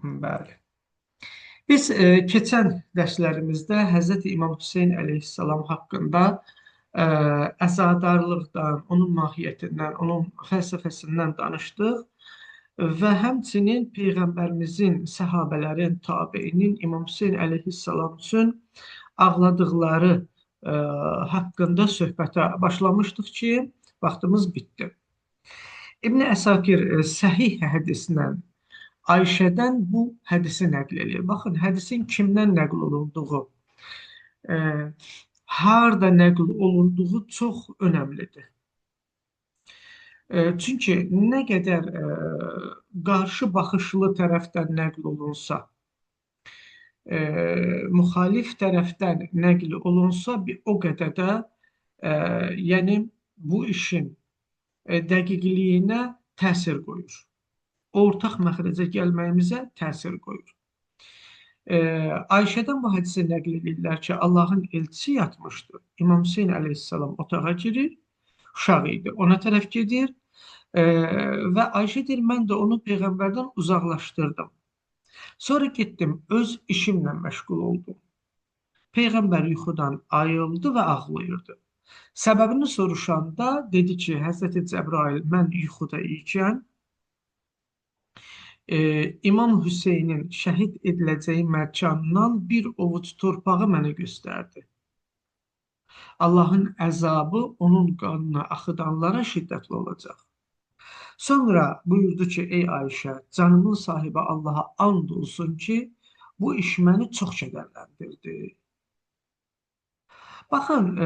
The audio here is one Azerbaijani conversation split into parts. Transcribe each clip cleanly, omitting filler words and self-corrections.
Bəli. Biz keçən dərslərimizdə Həzrəti İmam Hüseyn əleyhissalam haqqında əzadarlıqdan, onun mahiyyətindən, onun fəlsəfəsindən danışdıq və həmçinin Peyğəmbərimizin, səhabələrin, tabeinin İmam Hüseyn əleyhissalam üçün ağladıqları haqqında söhbətə başlamışdıq ki, vaxtımız bitdi. İbn Əsakir səhih hədislə Ayşədən bu hədisi nəql edir. Baxın, hədisin kimdən nəql olunduğu, e, harda nəql olunduğu çox önəmlidir. Çünki nə qədər qarşı baxışlı tərəfdən nəql olunsa, müxalif tərəfdən nəql olunsa, o qədər də yəni bu işin dəqiqliyinə təsir qoyur. Ortaq məxrəcə gəlməyimizə təsir qoyur. Ayşədən bu hədisi nəql edirlər ki, Allahın elçisi yatmışdır. İmam Hüseyn əleyhissalam otağa girir, uşaq idi, ona tərəf gedir və Ayşə deyir, mən də onu Peyğəmbərdən uzaqlaşdırdım. Sonra getdim, öz işimlə məşğul oldum. Peyğəmbər yuxudan ayıldı və ağlayırdı. Səbəbini soruşanda dedi ki, Həzrəti Cəbrail, mən yuxuda ikən İmam Hüseynin şəhid ediləcəyi məkandan bir ovuc torpağı mənə göstərdi. Allahın əzabı onun qanına axıdanlara şiddətli olacaq. Sonra buyurdu ki, ey Ayşə, canımın sahibi Allaha and olsun ki, bu iş məni çox kədərləndirdi. Baxın,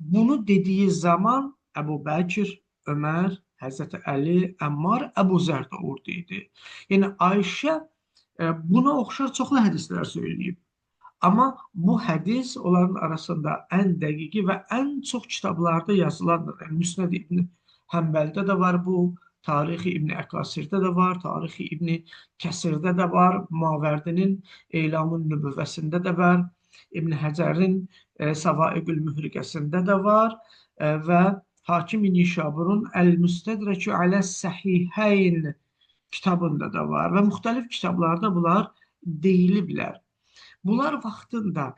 bunu dediyi zaman Əbu Bəkir, Ömər, Həzrəti Əli, Əmmar, Əbu Zər də orada idi. Yəni Ayşə buna oxşar çoxlu hədislər söyləyib. Amma bu hədis onların arasında ən dəqiqi və ən çox kitablarda yazılandır. Yəni Müsnəd İbn Həmbəldə də var bu, Tarixi İbn Əkasirdə də var, Tarixi İbn Kəsirdə də var, Mavərdinin Elamın Nübüvvəsində də var, İbn Həcərin Savaiqül Mühriqəsində də var və Hakim-i Nişaburun Əl-Müstədrəkü Aləs-Səhiheyn kitabında da var və müxtəlif kitablarda bunlar deyiliblər. Bunlar vaxtında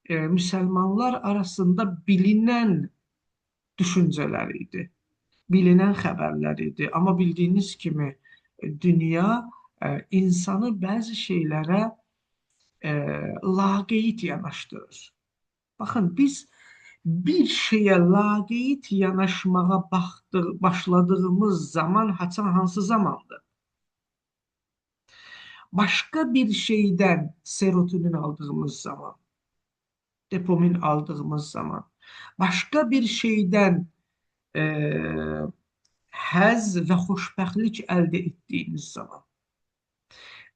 müsəlmanlar arasında bilinən düşüncələr idi, bilinən xəbərlər idi. Amma bildiyiniz kimi dünya insanı bəzi şeylərə laqeyd yanaşdırır. Baxın, biz bir şeyə laqeyd yanaşmağa başladığımız zaman hansı zamandır? Başqa bir şeydən serotonin aldığımız zaman, dopamin aldığımız zaman, başqa bir şeydən həzz və xoşbəxtlik əldə etdiyimiz zaman,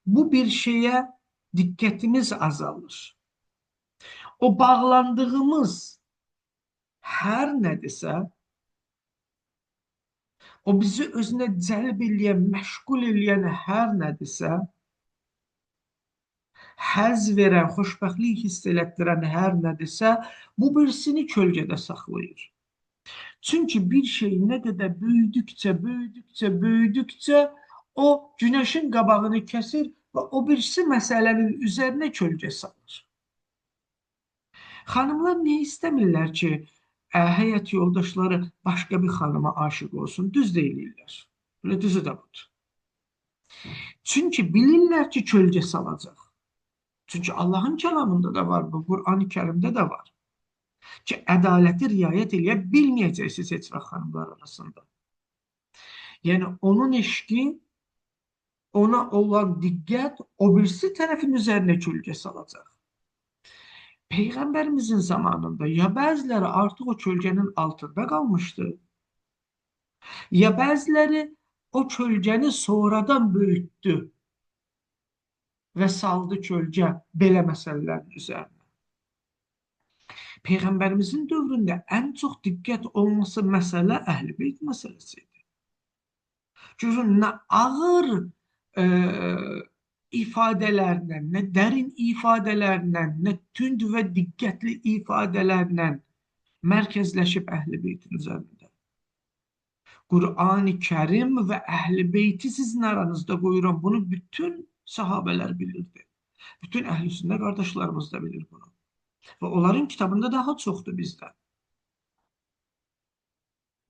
bu bir şeyə diqqətimiz azalır. O bağlandığımız hər nədirsə, o bizi özünə cəlb eləyən, məşğul eləyən hər nədirsə, həzz verən, xoşbəxtlik hiss elətdirən hər nədirsə, bu birisini kölgədə saxlayır. Çünki bir şey nə qədər böyüdükcə o günəşin qabağını kəsir və o birisi məsələnin üzərinə kölgə salır. Xanımlar niyə istəmirlər ki, həyat yoldaşları başqa bir xanıma aşiq olsun? Düz deyilirlər. Belə düzü də budur. Çünki bilirlər ki, kölgə salacaq. Çünki Allahın kəlamında da var bu, Qur'an-ı Kərimdə də var. Ki, ədaləti riayət eləyə bilməyəcəksiniz heç vaxt xanımlar arasında. Yəni, onun eşqi, ona olan diqqət o birisi tərəfin üzərinə kölgə salacaq. Peyğəmbərimizin zamanında ya bəziləri artıq o kölgənin altında qalmışdı, ya bəziləri o kölgəni sonradan böyütdü və saldı kölgə belə məsələlərin üzərinə. Peyğəmbərimizin dövründə ən çox diqqət olması məsələ Əhl-i Beyt məsələsidir. Görün, nə ağır ifadələrlə, nə dərin ifadələrlə, nə tünd və diqqətli ifadələrlə mərkəzləşib Əhl-i Beytin üzərində. Qur'an-ı Kərim və Əhl-i Beyti sizin aranızda qoyuram. Bunu bütün Sahabələr bilirdi. Bütün əhl-i sünnə qardaşlarımız da bilir bunu. Və onların kitabında daha çoxdur bizdən.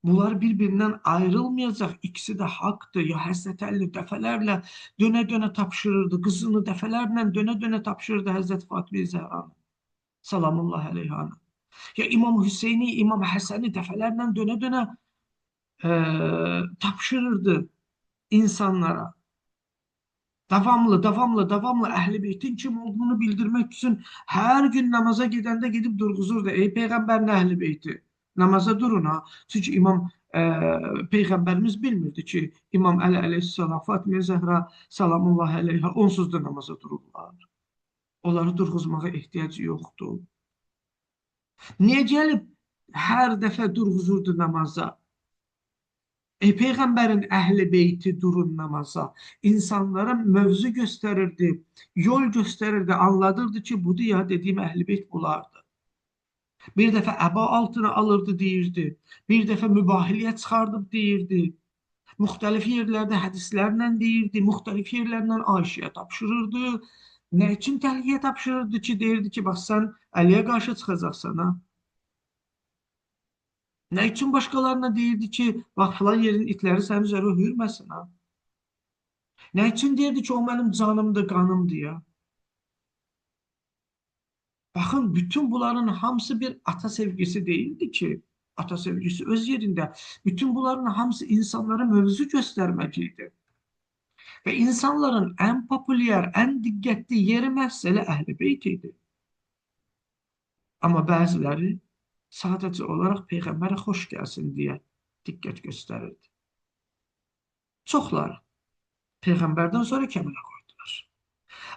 Bunlar bir-birindən ayrılmayacaq. İkisi də haqdır. Ya Həzrət Əli dəfələrlə dönə-dönə tapşırırdı. Qızını dəfələrlə dönə-dönə tapşırırdı Həzrət Fatimə Zəhranı. Salamullahi aleyhanə. Ya İmam Hüseyni, İmam Həsəni dəfələrlə dönə-dönə tapşırırdı insanlara. Davamlı Əhl-i Beytin kim olduğunu bildirmək üçün hər gün namaza gedəndə gedib durğuzurdu. Ey Peyğəmbərin Əhl-i Beyti, namaza durun ha. Çünki Peyğəmbərimiz bilmirdi ki, İmam Əli əleyhissalam, Fatimə Zəhra salamullahi aleyha onsuz da namaza dururlar. Onları durğuzmağa ehtiyac yoxdur. Niyə gəlib hər dəfə durğuzurdu namaza? Peyğəmbərin Əhl-i Beyti durun namaza. İnsanlara mövzu göstərirdi, yol göstərirdi, anladırdı ki, budur ya dediyim Əhl-i Beyt bulardı. Bir dəfə əba altına alırdı deyirdi, bir dəfə mübahiliyə çıxardıb deyirdi, müxtəlif yerlərdə hədislərlə deyirdi, müxtəlif yerlərlə Ayşəyə tapşırırdı. Nə üçün təhliyə tapşırırdı ki, deyirdi ki, bax sən Əliyə qarşı çıxacaqsan ha? Nə üçün başqalarına deyirdi ki, bax filan yerin itləri sənin üzərə hürməsin ha? Nə üçün deyirdi ki, o mənim canımdır, qanımdır ya? Baxın, bütün bunların hamısı bir ata sevgisi değildi ki. Ata sevgisi öz yerində. Bütün bunların hamısı insanlara mövzu göstərmək idi. Və insanların ən populyar, ən diqqətli yeri məhz elə Əhl-i Beyt idi. Amma bəziləri sadəcə olaraq Peyğəmbərə xoş gəlsin deyə diqqət göstərirdi. Çoxları Peyğəmbərdən sonra kəmələ qoydular.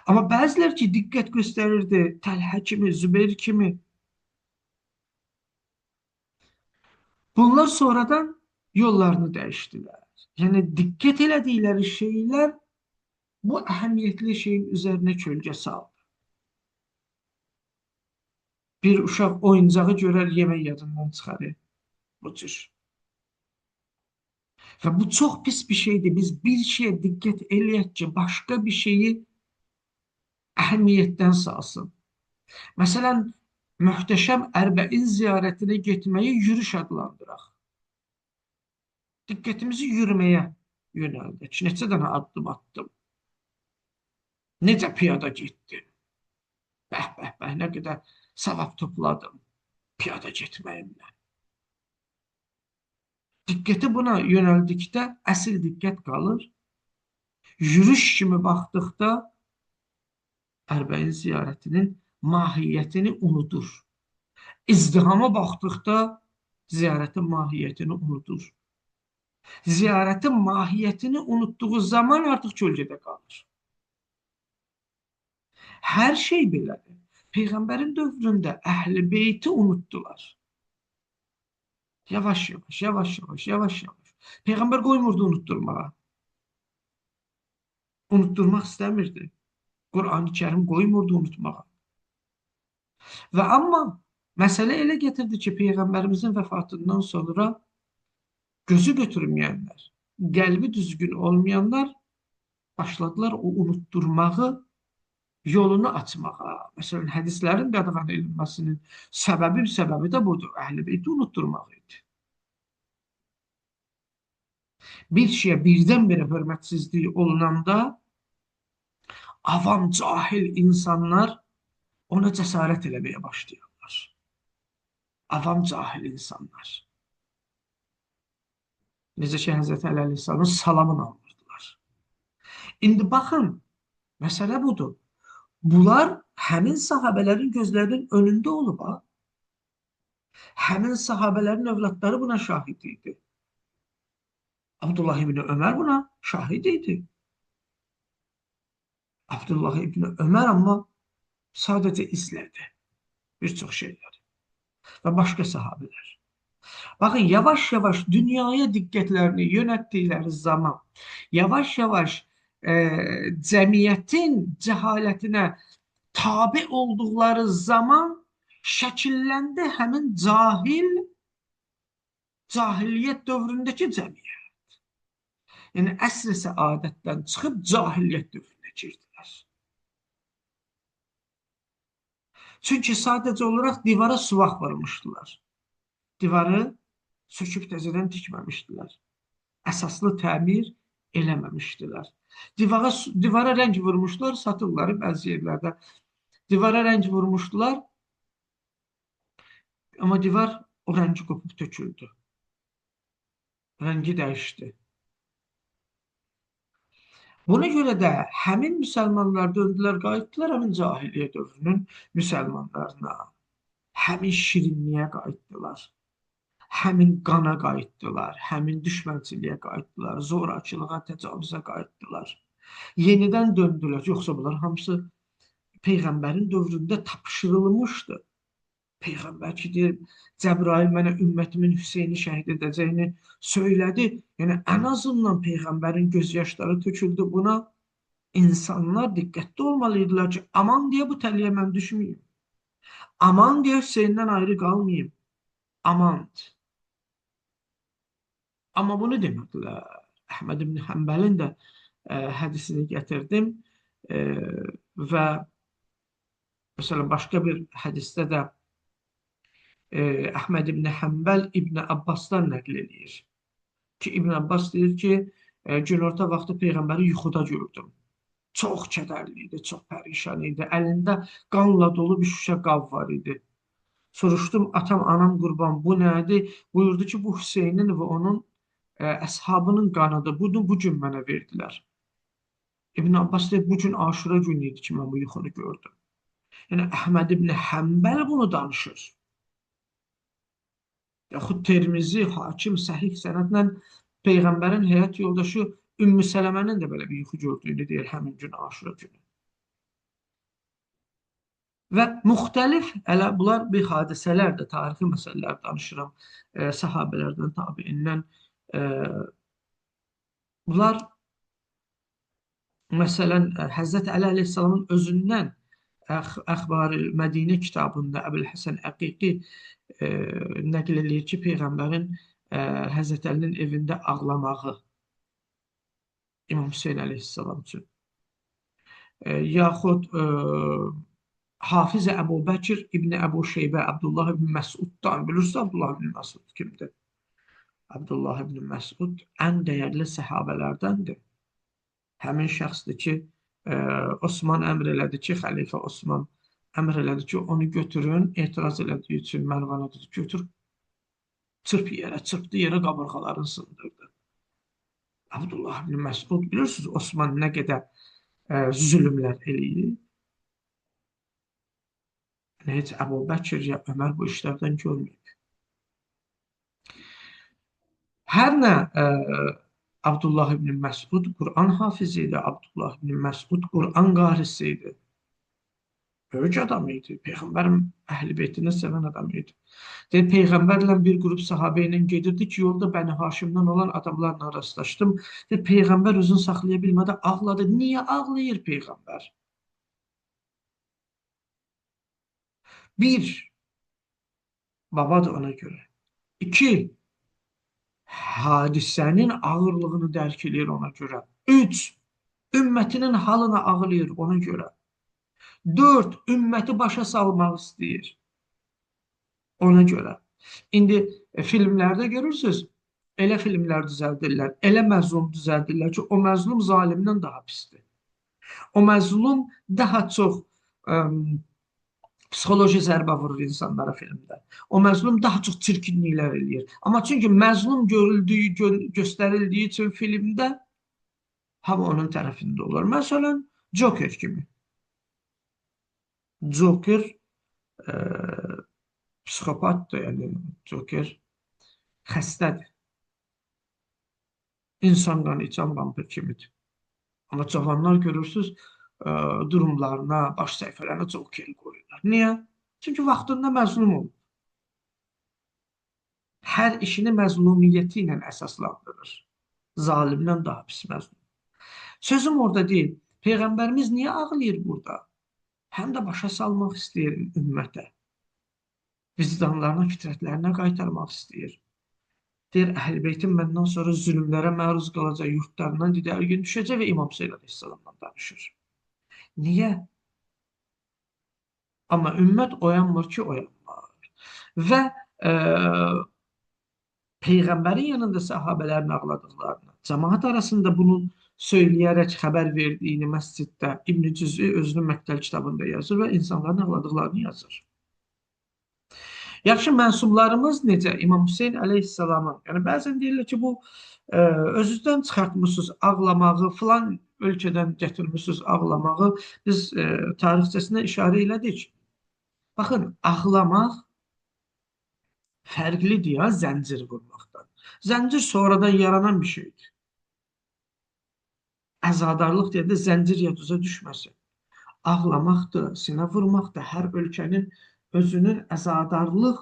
Amma bəzilər ki, diqqət göstərirdi, Təlhə kimi, Zübeyir kimi. Bunlar sonradan yollarını dəyişdilər. Yəni, diqqət elədikləri şeylər bu əhəmiyyətli şeyin üzərinə kölgə saldı. Bir uşaq oyuncağı görər, yemək yadından çıxarır. Bu cür. Və bu çox pis bir şeydir. Biz bir şeyə diqqət eləyək ki, başqa bir şeyi əhəmiyyətdən salsın. Məsələn, möhtəşəm Ərbəin ziyarətinə getməyi yürüş adlandıraq. Diqqətimizi yürüməyə yönəldək. Neçə dənə addım atdım. Necə piyada getdim. Bəh, nə qədər savab topladım piyada getməyimlə. Diqqəti buna yönəldikdə əsl diqqət qalır. Yürüş kimi baxdıqda Ərbəin ziyarətinin mahiyyətini unudur. İzdihama baxdıqda ziyarətin mahiyyətini unudur. Ziyarətin mahiyyətini unutduğu zaman artıq kölgədə qalır. Hər şey belədir. Peyğəmbərin dövründə Əhl-i Beyti unutdular. Yavaş-yavaş. Peyğəmbər qoymurdu unutturmağa. Unutturmaq istəmirdi. Qur'an-ı Kərim qoymurdu unutmağa. Və amma məsələ elə getirdi ki, Peyğəmbərimizin vəfatından sonra gözü götürməyənlər, qəlbi düzgün olmayanlar başladılar o unutturmağı yolunu açmağa. Məsələn, hədislərin qadağan edilməsinin səbəbi də budur. Əhl-i Beyti unutturmaq idi. Bir şeyə birdən-birə hörmətsizliyi olunanda avam, cahil insanlar ona cəsarət eləməyə başlayırlar. Avam, cahil insanlar. Necə ki, Həzrət Əli əleyhissalamın salamını alırdılar. İndi baxın, məsələ budur. Bunlar həmin sahabələrin gözlərinin önündə olub. Həmin sahabələrin övladları buna şahid idi. Abdullah ibn Ömər buna şahid idi. Abdullah ibn Ömər amma sadəcə izlədi bir çox şeyləri və başqa sahabələr. Baxın, yavaş-yavaş dünyaya diqqətlərini yönətdikləri zaman, yavaş-yavaş cəmiyyətin cəhalətinə tabi olduqları zaman şəkilləndi həmin cahiliyyət dövründəki cəmiyyət. Yəni, əsr-i səadətdən çıxıb cahiliyyət dövrünə girdilər. Çünki sadəcə olaraq divara suvaq vurmuşdular. Divarı söküb təzədən tikməmişdilər. Əsaslı təmir eləməmişdilər. Divara rəng vurmuşlar, satırlar bəzi yerlərdə. Divara rəng vurmuşdular, amma divar o rəngi qopub töküldü. Rəngi dəyişdi. Buna görə də həmin müsəlmanlar döndülər, qayıtdılar həmin cahiliyyə dövrünün müsəlmanlarına. Həmin şirinliyə qayıtdılar. Həmin qana qayıtdılar. Həmin düşmənçiliyə qayıtdılar. Zorakılığa, təcavüzə qayıtdılar. Yenidən döndülər. Yoxsa bunlar hamısı Peyğəmbərin dövründə tapşırılmışdı. Peyğəmbər ki, deyir, Cəbrail mənə ümmətimin Hüseyni şəhid edəcəyini söylədi. Yəni, ən azından Peyğəmbərin göz yaşları töküldü buna. İnsanlar diqqətli olmalıydılar ki, aman deyə bu təliyə mən düşməyim. Aman deyə Hüseyndən ayrı qalmayayım. Aman. Amma bunu demədilər. Əhməd ibn Həmbəlin də hədisini gətirdim və məsələn, başqa bir hədisdə də Əhməd ibn Həmbəl İbn Abbasdan nəql edir ki, İbn Abbas deyir ki, günorta vaxtı Peyğəmbəri yuxuda gördüm. Çox kədərli idi, çox pərişan idi. Əlində qanla dolu bir şüşə qab var idi. Soruşdum, atam, anam qurban, bu nədir? Buyurdu ki, bu Hüseynin və onun əshabının qanıdır. Bunu bu gün mənə verdilər. İbn Abbas deyir, bu gün Aşura günü idi ki, mən bu yuxunu gördüm. Yəni, Əhməd ibn Həmbəl bunu danışır. Yaxud Tirmizi, Hakim, səhih sənədlə Peyğəmbərin həyat yoldaşı Ümmü Sələmənin də belə bir yuxu gördüyünü deyir həmin gün Aşura günü. Və müxtəlif, hələ bunlar bir hadisələrdir, tarixi məsələlər danışıram, səhabələrdən, tabiindən. Bunlar, məsələn, Həzrət Əli əleyhissalamın özündən Əxbar-ı Mədinə kitabında Əbülhəsən Əqiqi nəql edir ki, Peyğəmbərin Həzrət Əlinin evində ağlamağı İmam Hüseyin əleyhissalam üçün. Yaxud Hafiz Əbu Bəkir İbn Əbu Şeybə Abdullah ibn Məsuddan. Bilirsiniz Abdullah ibn Məsud kimdir? Abdullah ibn Məsud ən dəyərli səhabələrdəndir. Həmin şəxsdir ki, Osman əmr elədi ki, xəlifə Osman əmr elədi ki, onu götürün, etiraz elədiyi üçün Mərvana dedi, götür, çırpdı yerə qabırğalarını sındırdı. Abdullah ibn Məsud, bilirsiniz, Osman nə qədər zülümlər eləyir. Heç Əbu Bəkir ya Ömər bu işlərdən görməyib. Hər nə Abdullah ibn Məsud Quran hafizi idi, Abdullah ibn Məsud Quran qarisi idi. Böyük adam idi. Peyğəmbərin əhl-i beytini sevən adam idi. Peyğəmbərlə bir qrup sahabə ilə gedirdi ki, yolda Bəni Haşimdən olan adamlarla rastlaşdım. Peyğəmbər özünü saxlaya bilmədi, ağladı. Niyə ağlayır Peyğəmbər? Bir, babadır ona görə. İki, hadisənin ağırlığını dərk edir ona görə. Üç, ümmətinin halına ağlayır ona görə. 4. Ümməti başa salmaq istəyir. Ona görə. İndi filmlərdə görürsünüz, elə filmlər düzəldirlər, elə məzlum düzəldirlər ki, o məzlum zalimdən daha pisdir. O məzlum daha çox psixoloji zərbə vurur insanlara filmdə. O məzlum daha çox çirkinliklər eləyir. Amma çünki məzlum göstərildiyi üçün filmdə hamı onun tərəfində olur. Məsələn, Joker kimi. Joker psixopatdır, yəni Joker xəstədir. İnsan qanı içən vampir kimidir. Amma cavanlar görürsünüz, durumlarına, baş səhifələrine Joker qoyurlar. Niyə? Çünki vaxtında məzlum olur. Hər işini məzlumiyyəti ilə əsaslandırır. Zalimdən daha pis məzlum. Sözüm orada deyil. Peyğəmbərimiz niyə ağlayır burada? Həm də başa salmaq istəyir ümmətə. Vicdanlarına, fitrətlərinə qaytarmaq istəyir. Deyir, Əhl-i Beytin məndən sonra zülümlərə məruz qalacaq, yurtlarından didər gün düşəcək və İmam Hüseyin əleyhissalamdan danışır. Niyə? Amma ümmət oyanmır ki, oyanmır. Və e, Peyğəmbərin yanında səhabələrin ağladıqlarını, cəmaət arasında bunu söyləyərək xəbər verdiyini məsciddə İbn Cüzü özünün Məktəl kitabında yazır və insanların ağladıqlarını yazır. Yaxşı, mənsublarımız necə? İmam Hüseyn əleyhissalamın, yəni bəzən deyirlər ki, bu özünüzdən çıxartmışsınız ağlamağı, filan ölkədən gətirmişsiniz ağlamağı. Biz tarixçəsinə işarə elədik. Baxın, ağlamaq fərqlidir ya zəncir vurmaqdan. Zəncir sonradan yaranan bir şeydir. Əzadarlıq deyəndə zəncir yaduza düşməsin. Ağlamaqdır, sinə vurmaqdır. Hər ölkənin özünün əzadarlıq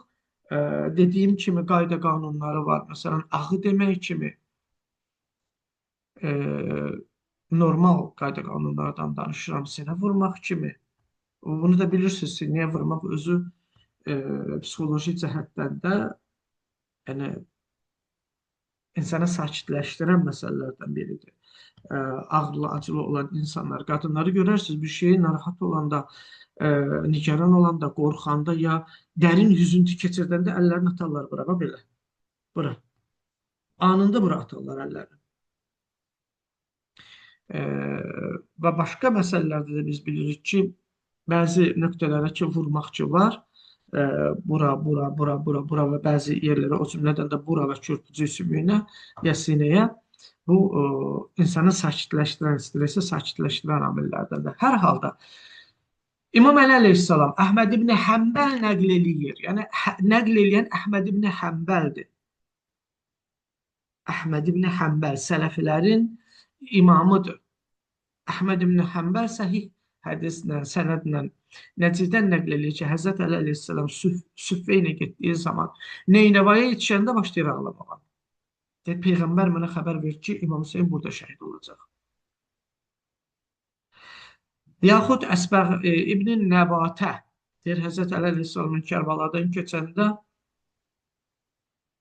dediyim kimi qayda qanunları var. Məsələn, ağı demək kimi normal qayda qanunlardan danışıram. Sinə vurmaq kimi. Bunu da bilirsiniz, sinəyə vurmaq özü psixoloji cəhətdən də yəni insanı sakitləşdirən məsələlərdən biridir. Ağrılı, acılı olan insanlar, qadınları görərsiniz, bir şeyi narahat olanda, nigaran olanda, qorxanda ya dərin hüzüntü keçirdəndə əllərini atarlar bura, belə. Bura. Anında bura atarlar əllərini. Və başqa məsələlərdə də biz bilirik ki, bəzi nöqtələrə ki, vurmaqçı var. Bura və bəzi yerlərə, o cümlədən də bura və körpücük sümüyünə ya sinəyə bu insanı sakitləşdirən, stresi sakitləşdirən amillərdəndir. Hər halda İmam Əli əleyhissalam Əhməd ibn Həmbəl nəql eləyir. Yəni nəql eləyən Əhməd ibn Həmbəldir. Əhməd ibn Həmbəl sələfilərin imamıdır. Əhməd ibn Həmbəl səhih hədislə, sənədlə Nəciddən nəql eləyir ki, Həzrət Əli əleyhissalam Süffeynə getdiyi zaman Neynəvaya yetişəndə başlayır ağlamağa. Peyğəmbər mənə xəbər verir ki, İmam Hüseyin burada şəhid olacaq. Yaxud Əsbəğ İbn Nəbatə deyir, Həzrət Əli əleyhissalamın Kərbaladan keçəndə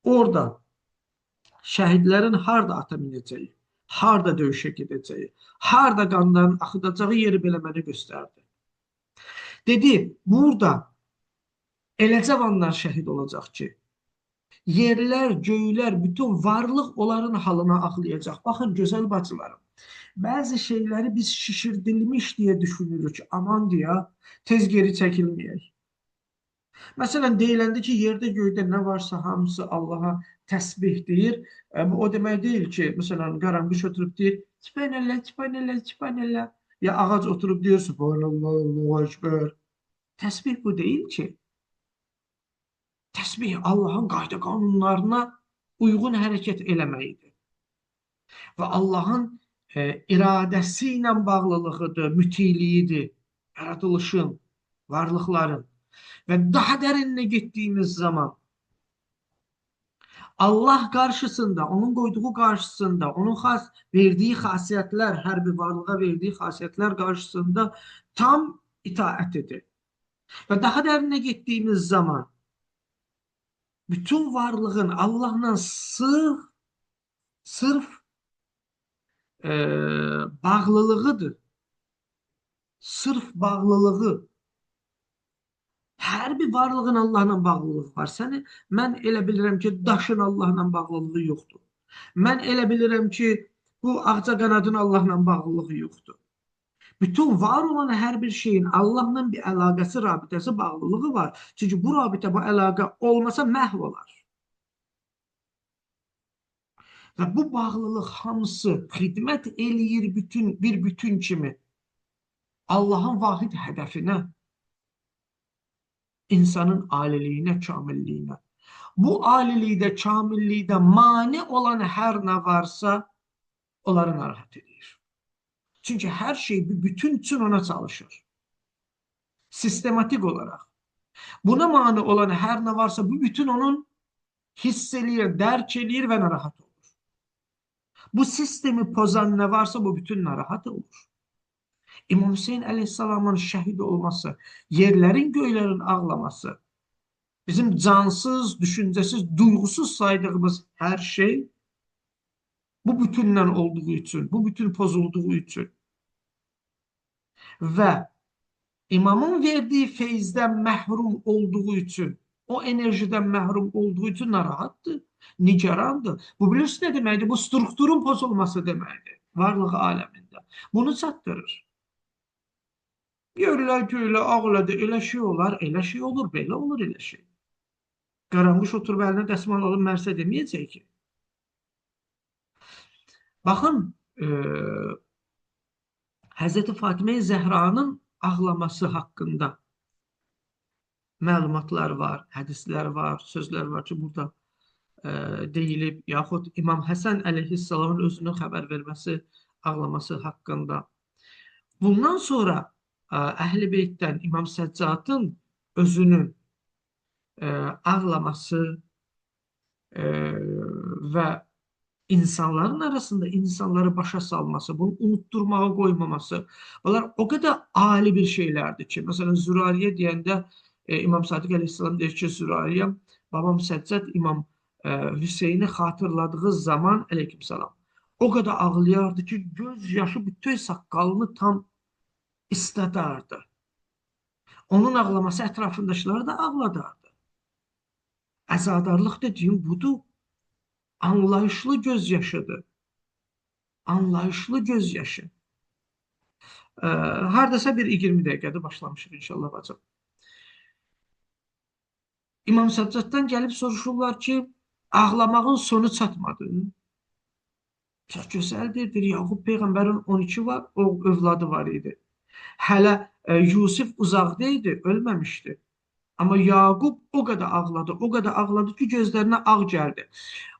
orada şəhidlərin harada ata minəcəyi, harada döyüşə gedəcəyi, harada qanların axıdacağı yeri belə mənə göstərdi. Dedi, burada elə cavanlar şəhid olacaq ki, yerlər, göylər, bütün varlıq onların halına ağlayacaq. Baxın, gözəl bacılarım, bəzi şeyləri biz şişirdilmiş deyə düşünürük. Aman deyə, tez geri çəkilməyək. Məsələn, deyiləndə ki, yerdə, göydə nə varsa hamısı Allaha təsbih deyir. O demək deyil ki, məsələn, qaranqış oturub deyir, Sübhanəllah, Sübhanəllah, Sübhanəllah. Ya ağac oturub deyir, Sübhanəllah, Allahu Ekber. Təsbih bu deyil ki. Təsbih Allahın qayda qanunlarına uyğun hərəkət eləməyidir. Və Allahın iradəsi ilə bağlılığıdır, mütiliyidir, yaradılışın, varlıqların. Və daha dərinlə getdiyimiz zaman Allah qarşısında, onun qoyduğu qarşısında, onun verdiyi xasiyyətlər, hər bir varlığa verdiyi xasiyyətlər qarşısında tam itaət edir. Və daha dərinə getdiyimiz zaman bütün varlığın Allahla sırf bağlılığıdır. Sırf bağlılığı. Hər bir varlığın Allahla bağlılığı var. Mən elə bilirəm ki, daşın Allahla bağlılığı yoxdur. Mən elə bilirəm ki, bu ağcaqanadın Allahla bağlılığı yoxdur. Bütün var olan hər bir şeyin Allahla bir əlaqəsi, rabitəsi, bağlılığı var. Çünki bu rabitə, bu əlaqə olmasa məhv olar. Və bu bağlılıq hamısı xidmət eləyir bir bütün kimi Allahın vahid hədəfinə, insanın aliliyinə, kamilliyinə. Bu alilikdə, kamillikdə mane olan hər nə varsa, onları narahat edir. Çünki hər şey bir bütün üçün ona çalışır. Sistematik olaraq. Buna mane olan hər nə varsa, bu bütün onun hiss eləyir, dərk eləyir və narahat olur. Bu sistemi pozan nə varsa, bu bütün narahat olur. İmam Hüseyin əleyhissalamın şəhid olması, yerlərin, göylərin ağlaması, bizim cansız, düşüncəsiz, duyğusuz saydığımız hər şey bu bütündən olduğu üçün, bu bütün pozulduğu üçün və İmamın verdiği feyzdən məhrum olduğu üçün, o enerjiden məhrum olduğu üçün narahatdır, nigarandır. Bu bilirsiniz ne deməkdir? Bu strukturun pozulması deməkdir varlığı aləmində. Bunu çatdırır. Görürlər ki, elə ağladı, elə şey olar, elə şey olur, belə olur elə şey. Qaranquş oturub əlinə dəsmal alıb mərsə deməyəcək ki. Baxın, Həzrəti Fatimə Zəhranın ağlaması haqqında məlumatlar var, hədislər var, sözlər var ki, burada deyilib, yaxud İmam Həsən əleyhissalamın özünün xəbər verməsi, ağlaması haqqında. Bundan sonra Əhl-i Beytdən İmam Səccadın özünün ağlaması və insanların arasında insanları başa salması, bunu unutturmağa qoymaması, bunlar o qədər ali bir şeylərdir ki, məsələn, Zürariyə deyəndə İmam Sadiq əleyhissalam deyir ki, Zürariyə, babam Səccad İmam Hüseyni xatırladığı zaman, əleyhissalam, o qədər ağlayardı ki, göz yaşı bütün saqqalını tam isladardı. Onun ağlaması ətrafındakiləri da ağladardı. Əzadarlıq dediyim budur. Anlayışlı gözyaşıdır. Anlayışlı gözyaşı. Hardasa bir 20 dəqiqədə başlamışıq inşallah bacım. İmam Səccaddan gəlib soruşurlar ki, ağlamağın sonu çatmadı. Çox gözəldir. Deyir, Yaqub Peyğəmbərin 12 var, o övladı var idi. Hələ Yusif uzaqda idi, ölməmişdi. Amma Yaqub o qədər ağladı, o qədər ağladı ki, gözlərinə ağ gəldi.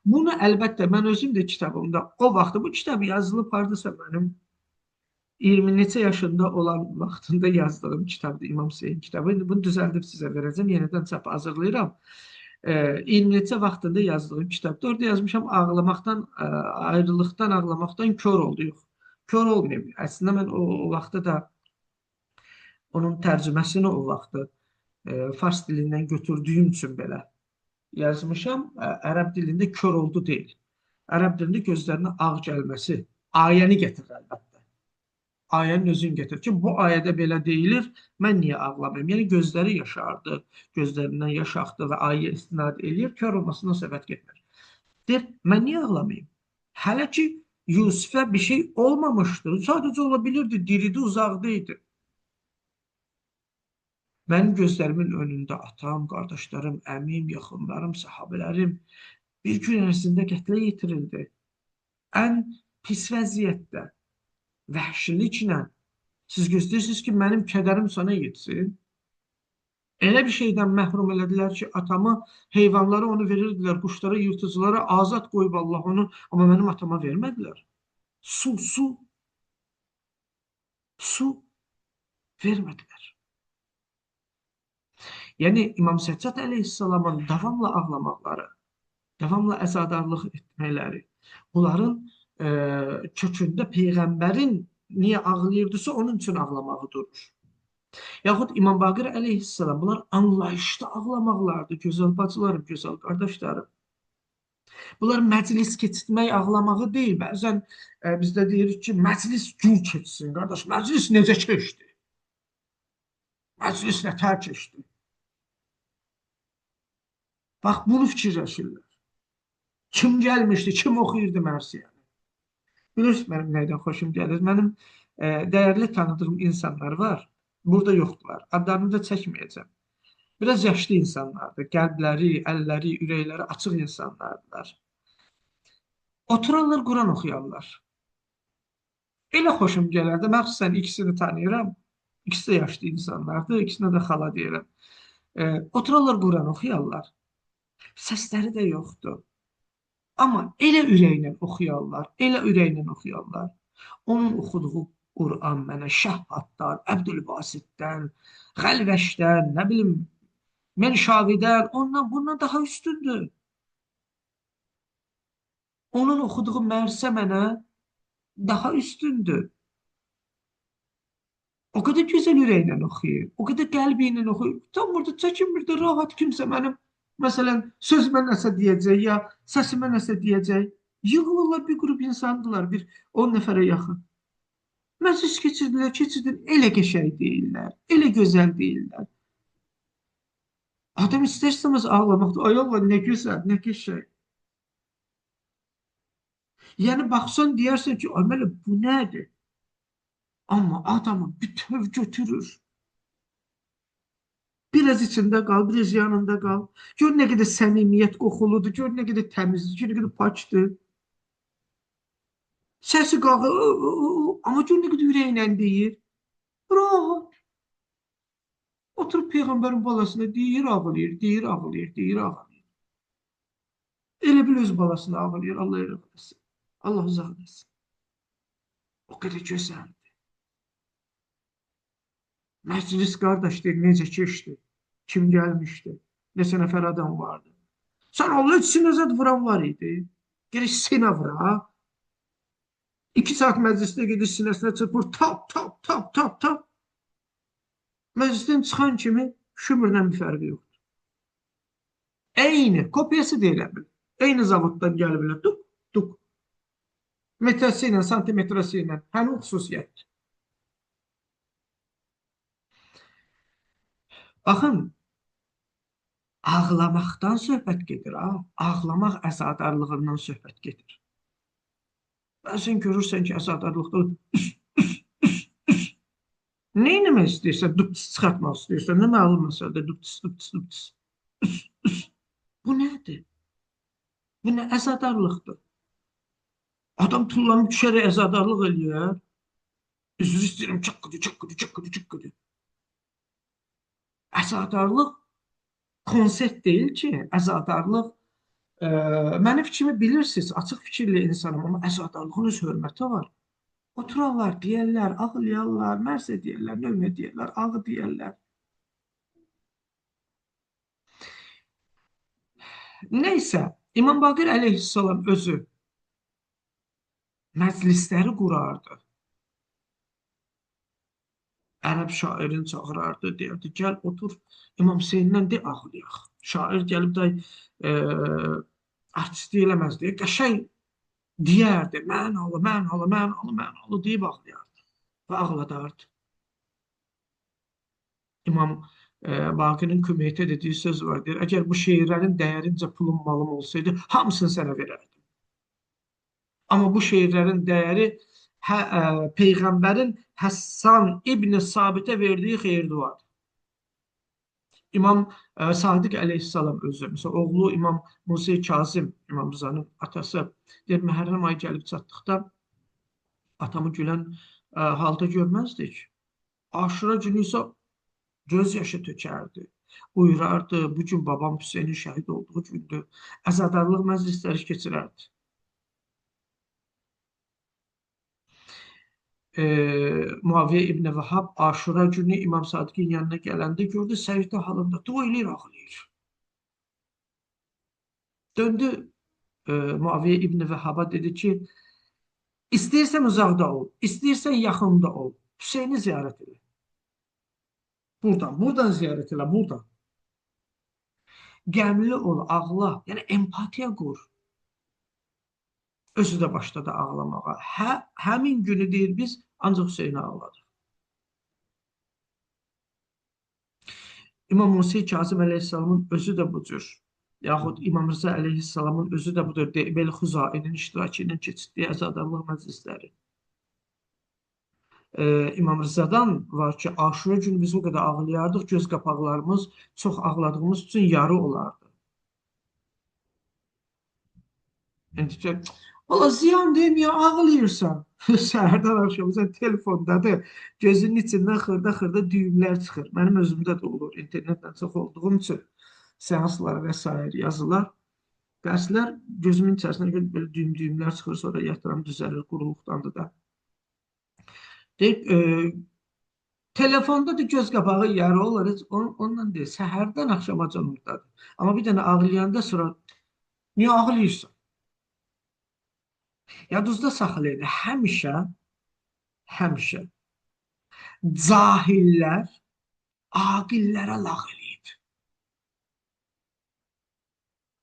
Bunu əlbəttə mən özüm də kitabımda, o vaxtda bu kitab yazılıb hardasa mənim 20 neçə yaşında olan vaxtında yazdığım kitabdır, İmam Hüseyin kitabı. Bunu düzəldib sizə verəcəm, yenidən çap hazırlayıram. 20 neçə vaxtında yazdığım kitabda orada yazmışam, ağlamaqdan, ayrılıqdan, ağlamaqdan kör oldu. Yox, kör olmayayım. Əslində mən o vaxtda da onun tərcüməsini o vaxtda fars dilindən götürdüyüm üçün belə yazmışam. Ərəb dilində kör oldu deyil. Ərəb dilində gözlərinə ağ gəlməsi. Ayəni gətirir əlbəttə. Ayənin özünü gətirir ki, bu ayədə belə deyilir, mən niyə ağlamayım? Yəni gözləri yaşardı, gözlərindən yaş axdı və ayəyə istinad eləyir, kör olmasına səbəb getmir. Deyir, mən niyə ağlamayım? Hələ ki, Yusifə bir şey olmamışdı. Sadəcə ola bilirdi, diridi, uzaqdaydı. Mənim gözlərimin önündə atam, qardaşlarım, əmim, yaxınlarım, sahabələrim bir gün ərzində qətlə yetirildi. Ən pis vəziyyətdə, vəhşiliklə. Siz gözləyirsiniz ki, mənim kədərim sana yetsin. Elə bir şeydən məhrum elədilər ki, atamı, heyvanlara onu verirdilər, quşlara, yırtıcılara azad qoyub Allah onu, amma mənim atama vermədilər. Su vermədilər. Yəni, İmam Səccad əleyhissalamın davamlı ağlamaqları, davamlı əzadarlıq etmələri, bunların kökündə Peyğəmbərin niyə ağlayırdısa, onun üçün ağlamağı durur. Yaxud İmam Baqir əleyhissalam, bunlar anlayışlı ağlamaqlardır, gözəl bacılarım, gözəl qardaşlarım. Bunlar məclis keçirtmək ağlamağı deyil. Bəzən bizdə deyirik ki, məclis gül keçsin, qardaş, məclis necə keçdi? Məclis nətər keçdi? Bax, bunu fikirləşirlər. Kim gəlmişdi, kim oxuyurdu mərsiyəni? Bilirsiniz, mənim nəydən xoşum gəlir? Mənim dəyərli tanıdığım insanlar var, burada yoxdular. Adlarını da çəkməyəcəm. Biraz yaşlı insanlardır, qəlbləri, əlləri, ürəkləri açıq insanlardılar. Oturarlar, Quran oxuyarlar. Elə xoşum gələrdi, məxsusən ikisini tanıyıram. İkisi də yaşlı insanlardır, ikisinə də xala deyirəm. Oturarlar, Quran oxuyarlar. Səsləri də yoxdur. Amma elə ürəklə oxuyarlar, elə ürəklə oxuyarlar. Onun oxuduğu Quran mənə Şəhhaddan, Əbdülbasitdən, Xəlvəşdən, nə bilim, Menşavidən, ondan, bundan daha üstündür. Onun oxuduğu mərsə mənə daha üstündür. O qədər gözəl ürəklə oxuyur, o qədər qəlbi ilə oxuyur. Tam burada çəkinmir də rahat kimsə mənim, məsələn, sözümə nəsə deyəcək, ya səsimə nəsə deyəcək. Yığılırlar, bir qrup insandılar, bir 10 nəfərə yaxın. Məclis keçirdilər, keçirdilər. Elə qəşəng deyirlər, elə gözəl deyirlər. Adam istər-istəməz ağlamaqdır. Ay Allah, nə gözəl, nə qəşəng. Yəni baxsan deyərsən ki, ay mələ bu nədir? Amma adamı bütöv götürür. Biraz içində qal, biraz yanında qal. Gör nə qədər səmimiyyət qoxuludur, gör nə qədər təmizdir, gör nə qədər pakdır. Səsi qalxır, amma gör nə qədər ürəklə deyir. Rahat. Oturub Peyğəmbərin balasına deyir, ağlayır, deyir, ağlayır, deyir, ağlayır. Elə bil öz balasına ağlayır, Allah eləsin. Allah uzaq etsin. O qədər gözəldir. Məclis qardaşdır, necə keçdi? Kim gəlmişdi? Neçə nəfər adam vardı? Sən Allah üçün nəzət vuran var idi. Geri sinə vura. 2 saat məclisdə gedir sinəsinə çırpır. Tap, tap, tap, tap, tap. Məclisdən çıxan kimi şümürlə bir fərqi yoxdur. Eyni, kopyası deyilə bilir. Eyni zavoddan gələ bilir. Duk, duk. Metrəsi ilə, santimetrəsi ilə. Həmin xüsusiyyətdir. Baxın, ağlamaqdan söhbət gedir. Ağlamaq əzadarlığından söhbət gedir. Bəzən görürsən ki, əzadarlıqda nə etmək istəyirsən, duptis çıxartmaq istəyirsən, nə məlum məsələdə duptis, duptis, duptis. Bu nədir? Bu nə əzadarlıqdır? Adam tullanıb düşərək əzadarlıq eləyər. Üzr istəyirəm, çaqqıdı, çaqqıdı, çaqqıdı, çaqqıdı. Əzadarlıq konsept deyil ki, əzadarlıq mənim fikrimi bilirsiniz, açıq fikirli insanım, amma əzadarlığın öz hörməti var. Oturarlar, deyərlər, ağlayarlar, mərsə deyərlər, növmə deyərlər, ağı deyərlər. Neysə, İmam Baqir əleyhissalam özü məclisləri qurardı. Ərəb şairini çağırardı, deyərdi, gəl otur İmam Hüseynindən de ağlayaq. Şair gəlib də artistlik eləməzdi, qəşəng deyərdi, mənalı, mənalı, mənalı, mənalı deyib ağlayardı və ağladardı. İmam Baqirin Kümeyyətə dediyi söz var, deyir, əgər bu şeirlərin dəyərincə pulum malım olsaydı, hamısını sənə verərdim. Amma bu şeirlərin dəyəri Peyğəmbərin Həssan İbn Sabitə verdiyi xeyir-duadır. İmam Sadiq əleyhissalam özü, məsələn, oğlu İmam Musa Kazım, İmam Rızanın atası, deyir, Məhərrəm ayı gəlib çatdıqda atamı gülən halda görməzdik. Aşura günü isə göz yaşı tökərdi. Uyurardı, bugün babam Hüseynin şəhid olduğu gündür. Əzadarlıq məclisləri keçirərdi. Muaviyə İbn Vahab Aşura günü İmam Sadiqin yanına gələndə gördü, səcdə halında dua eləyir, ağlayır. Döndü Muaviyə İbn Vahaba dedi ki, istəyirsən uzaqda ol, istəyirsən yaxında ol, Hüseyni ziyarət elə. Buradan ziyarət elə, buradan. Qəmli ol, ağla, yəni empatiya qur. Özü də başladı ağlamağa. Həmin günü deyir biz ancaq Hüseyni ağladıq. İmam Musa Kazım əleyhissalamın özü də bu cür. Yaxud İmam Rıza əleyhissalamın özü də budur. Belə Xuzainin iştirakı ilə keçirdiyi əzadarlıq məclisləri. İmam Rızadan var ki, Aşura günü biz o qədər ağlayardıq, göz qapaqlarımız çox ağladığımız üçün yarı olardı. Yəni, valla ziyan demiyor, ağlayırsan. Səhərdən akşam sən telefondadır, gözünün içindən xırda-xırda düyümlər çıxır. Mənim özümdə də olur, internetlə çox olduğum üçün seanslar və s. yazılar. Dərslər gözümün içərisindən belə düyümlər çıxır, sonra yatıram, düzəlir, quruluqdandır da. Deyib, telefonda da göz qapağı yarı olur, ondan deyil, səhərdən akşama canlıqdadır. Amma bir dənə ağlayanda sonra, niyə ağlayırsan? Yadınızda saxlayın, həmişə cahillər aqillərə lağ eləyib.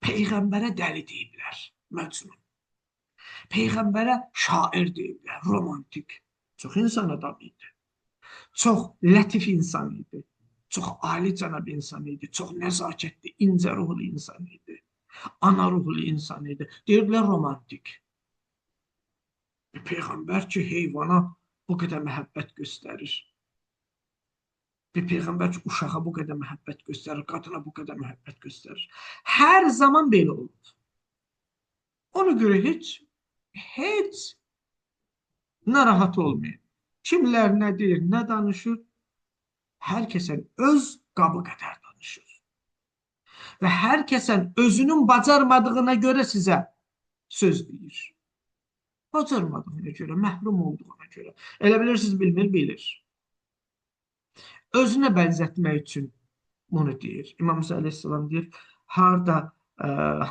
Peyğəmbərə dəli deyiblər, məcnun. Peyğəmbərə şair deyiblər, romantik. Çox insan adam idi. Çox lətif insan idi. Çox alicənab insan idi. Çox nəzakətli, incə ruhlu insan idi. Ana ruhlu insan idi. Deyirdilər romantik. Bir peyğəmbər ki, heyvana bu qədər məhəbbət göstərir. Bir peyğəmbər ki, uşağa bu qədər məhəbbət göstərir, qadına bu qədər məhəbbət göstərir. Hər zaman belə olur. Ona görə heç narahat olmayın. Kimlər nə deyir, nə danışır, hər kəsən öz qabı qədər danışır. Və hər kəsən özünün bacarmadığına görə sizə söz deyir. Bacarmadığına görə, məhrum olduğuna görə. Elə bilirsiniz, bilmir, bilir. Özünə bənzətmək üçün bunu deyir. İmam Musa əleyhissalam deyir,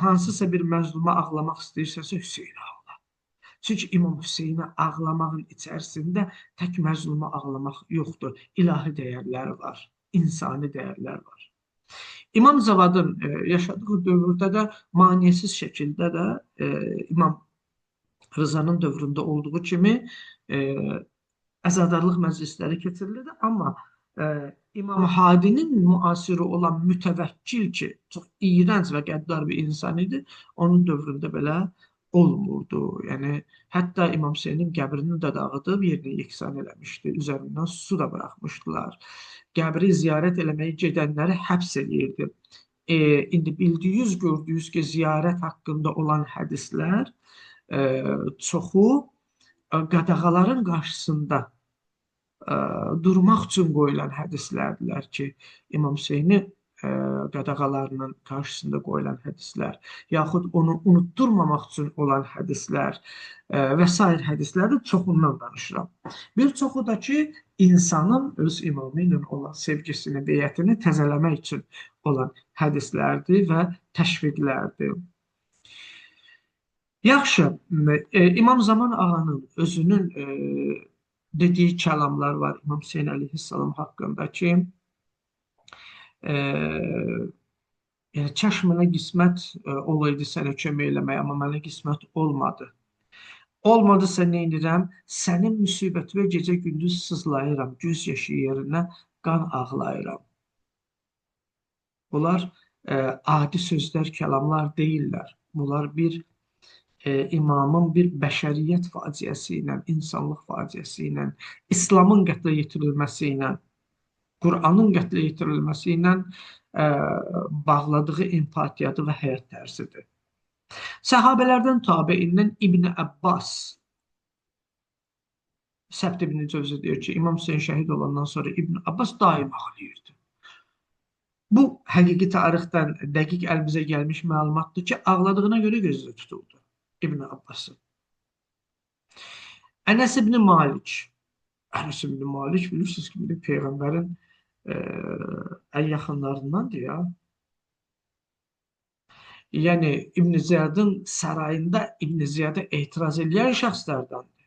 hansısa bir məzluma ağlamaq istəyirsənsə Hüseynə ağla. Çünki İmam Hüseynə ağlamağın içərisində tək məzluma ağlamaq yoxdur. İlahi dəyərlər var, insani dəyərlər var. İmam Zavadın yaşadığı dövrdə də maniyəsiz şəkildə də İmam Rızanın dövründə olduğu kimi əzadarlıq məclisləri keçirilirdi. Amma İmam Hadinin müasiri olan mütəvəkkil ki, çox iyrənc və qəddar bir insan idi, onun dövründə belə olmurdu. Yəni, hətta İmam Hüseynin qəbrini də dağıdıb yerinə yeksan eləmişdi. Üzərindən su da buraxmışdılar. Qəbri ziyarət eləməyə gedənləri həbs edirdi. İndi bildiyiniz, gördüyünüz ki, ziyarət haqqında olan hədislər çoxu qadağaların qarşısında durmaq üçün qoyulan hədislərdirlər ki, İmam Hüseyni qadağalarının qarşısında qoyulan hədislər, yaxud onu unutturmamaq üçün olan hədislər və s. hədislərdir, çoxundan danışıram. Bir çoxu da ki, insanın öz imamı ilə olan sevgisini, beyətini təzələmək üçün olan hədislərdir və təşviqlərdir. Yaxşı, İmam Zaman ağanın özünün dediyi kəlamlar var İmam Hüseyin əleyhissalam haqqında ki, kaş mənə qismət olaydı sənə kömək eləmək, amma mənə qismət olmadı. Olmadısa nə edirəm? Sənin müsibətə gecə gündüz sızlayıram, göz yaşı yerinə qan ağlayıram. Bunlar adi sözlər, kəlamlar deyirlər. Bunlar bir imamın bir bəşəriyyət faciəsi ilə, insanlıq faciəsi ilə, İslamın qətlə yetirilməsi ilə, Qur'anın qətlə yetirilməsi ilə bağladığı empatiyadır və həyat tərzidir. Səhabələrdən tabiindən İbn Abbas, Səbt İbn Cövzi deyir ki, İmam Hüseyin şəhid olandan sonra İbn Abbas daim ağlayırdı. Bu, həqiqi tarixdən dəqiq əlimizə gəlmiş məlumatdır ki, ağladığına görə gözlə tutuldu İbn Abbas'ın. Ənəs ibn Malik. Ənəs ibn Malik bilirsiniz ki, Peyğəmbərin ən yaxınlarındandır ya. Yəni, İbn Ziyadın sarayında İbn Ziyada etiraz edən şəxslərdəndir.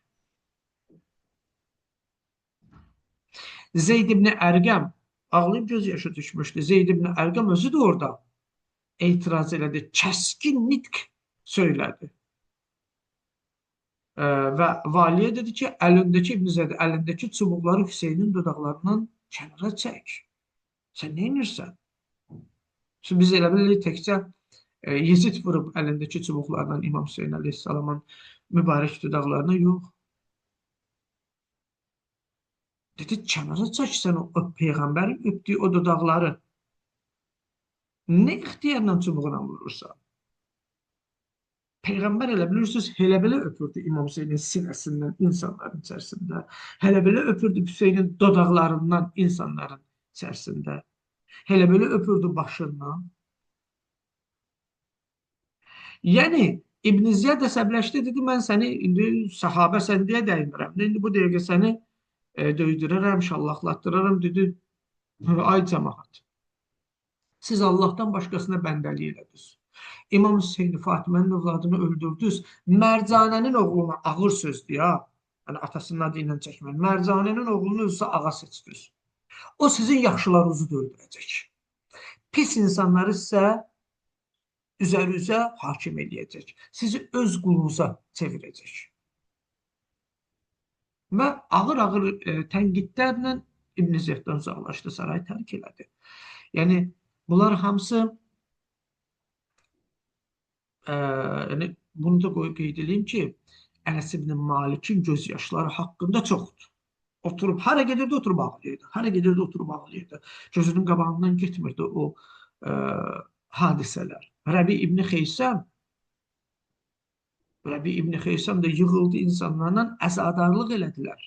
Zeyd ibn Ərqəm ağlayıb göz yaşı düşmüşdü. Zeyd ibn Ərqəm özü də orada etiraz elədi. Kəskin nitq söylədi. Və valiyə dedi ki, əlindəki çubuqları Hüseynin dodaqlarından kənara çək. Sən nə edirsən? Şimdi biz elə bilirik təkcə Yezid vurub əlindəki çubuqlardan İmam Hüseyin əleyhissalamın mübarək dodaqlarına yox. Dedi, kənara çək sən o Peyğəmbərin öpdüyü o dodaqları. Nə ixtiyarla çubuğuna vurursan? Peyğəmbər elə bilirsiniz, elə belə öpürdü İmam Hüseynin sinəsindən insanların içərisində. Elə belə öpürdü Hüseynin dodaqlarından insanların içərisində. Elə belə öpürdü başından. Yəni, İbn Ziyad əsəbləşdi, dedi, mən səni indi sahabə sən deyə dəymirəm. İndi bu dəqiqə səni döydürərəm, şallaqlatdıraram, dedi, ay cəmaat. Siz Allahdan başqasına bəndəlik elədiniz. İmam Hüseyni Fatimənin övladını öldürdünüz. Mərcanənin oğluna ağır sözdür ya. Yəni, atasının adı ilə çəkmək. Mərcanənin oğlunu özünüzə ağa seçdiniz. O sizin yaxşılarınızı da öldürəcək. Pis insanları isə üzərinizə hakim eləyəcək. Sizi öz qulunuza çevirəcək. və ağır-ağır tənqidlərlə İbn Ziyaddan uzaqlaşdı, sarayı tərk elədi. Yəni bunlar hamısı yəni bunu da qeyd edeyim ki, Ənəs ibn Malikin göz yaşları haqqında çoxdur. Oturub, hara gedirdi, oturub ağlayırdı. Hara gedirdi, oturub ağlayırdı. Gözünün qabağından getmirdi o e, hadisələr. Rəbi İbn Xeysəm də yığıldı insanlarla əzadarlıq elədilər.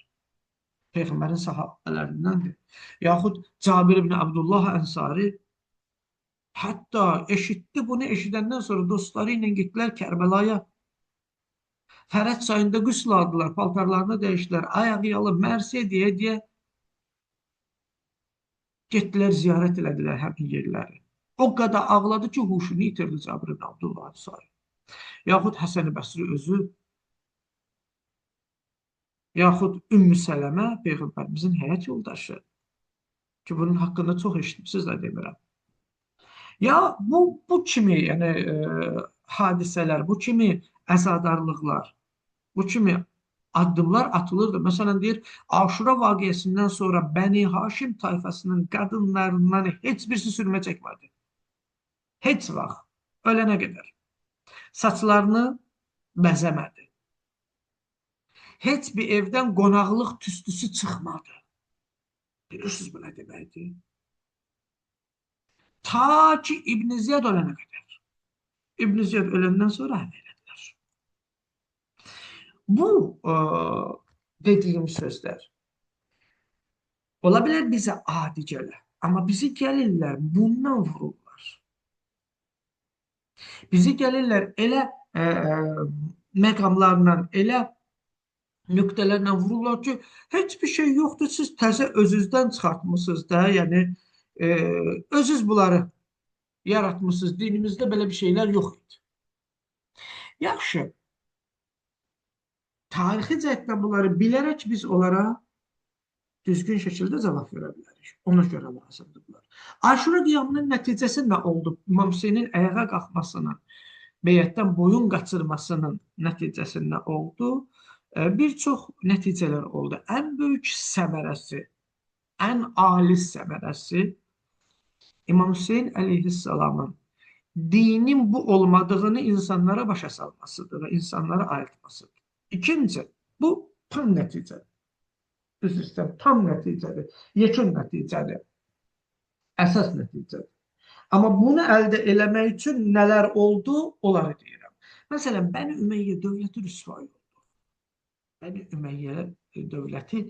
Peyğəmbərin sahabələrindəndir. Yaxud Cabir ibn Abdullah Ənsari hətta eşitdi, bunu eşidəndən sonra dostları ilə getdilər Kərbəlaya. Fərəc çayında qüsl aldılar, paltarlarını dəyişdilər, ayağı yalın, mərsiyə deyə getdilər, ziyarət elədilər həmin yerləri. O qədər ağladı ki, huşunu itirdi Cabir ibn Abdullah Ənsari. Yaxud Həsən-i Bəsri özü, yaxud Ümmü Sələmə, Peyğəmbərimizin həyat yoldaşı ki, bunun haqqında çox eşitmişsiniz də demirəm. Ya bu kimi yəni hadisələr, bu kimi əzadarlıqlar, bu kimi addımlar atılırdı. Məsələn deyir, Aşura vaqiəsindən sonra Bəni Haşim tayfasının qadınlarından heç birisi sürmə çəkmədi. Heç vaxt, ölənə qədər. Saçlarını bəzəmədi. Heç bir evdən qonaqlıq tüstüsü çıxmadı. Bilirsiniz bu nə deməkdir? Ta ki İbn Ziyad ölənə qədər. İbn Ziyad öləndən sonra həll elədilər. Bu dediyim sözlər ola bilər bizə adi gələr, amma bizi gəlirlər bundan vururlar. Bizi gəlirlər elə məqamlarla, elə nöqtələrlə vururlar ki, heç bir şey yoxdur, siz təzə özünüzdən çıxartmışsınız da, yəni özünüz bunları yaratmışsınız, dinimizdə belə bir şeylər yox idi. Yaxşı, tarixi cəhətdən bunları bilərək biz onlara düzgün şəkildə cavab verə bilərik. Ona görə lazımdır bunlar. Aşura qiyamının nəticəsi nə oldu? İmam Hüseynin ayağa qalxmasının, beyətdən boyun qaçırmasının nəticəsi nə oldu? Bir çox nəticələr oldu. Ən böyük səmərəsi, ən ali səmərəsi İmam Hüseyin əleyhissalamın dinin bu olmadığını insanlara başa salmasıdır və insanlara ayırtmasıdır. İkinci, bu tam nəticədir. Düz istəyir, tam nəticədir, yekun nəticədir, əsas nəticədir. Amma bunu əldə eləmək üçün nələr oldu, onları deyirəm. Məsələn, Bəni Ümeyyə dövləti rüsvay oldu. Bəni Ümeyyə dövləti